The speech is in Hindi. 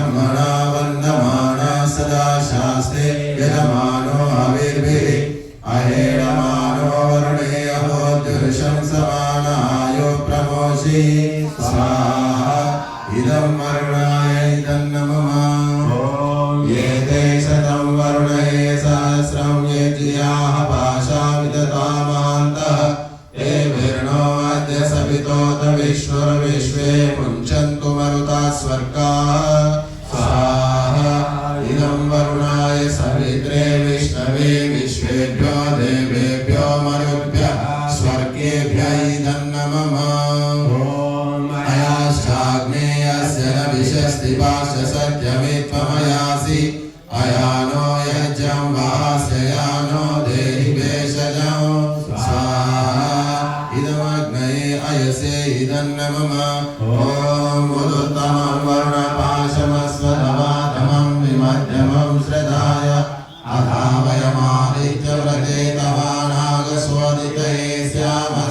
ब्रह्मणा वन्दमाना सदा शास्त्रे यजमानो हविर्भिः अहेणमानो वरुणे अहोद्युषं समानायो प्रमोषि स्वाहा इदं वरुणाय तन्नमः ये ते शतं वरुणे सहस्रं ये जियाः पाशा विदधामहान्तः ये विर्णो अद्य सवितोत विश्वे मुञ्चन्तु मरुता स्वर्गाः स्वाहा इदं वरुणाय सवित्रे विष्णवे विश्वेभ्यो देवेभ्यो मरुभ्यः स्वर्गेभ्यः इदं नमः अयाश्चाग्नेयस्य न विशस्ति पाश सत्यमित्वमयासि अयानो यज्ञं वास्ययानो देहि भेषजं स्वाहा इदमग्नये अयसे इदं नमः ॐ उदुत्तमं वर्णपाशमस्वतमातमं विमध्यमं श्रद्धाय अथा वयमादित्यव्रते तवानागस्वदितये स्यामः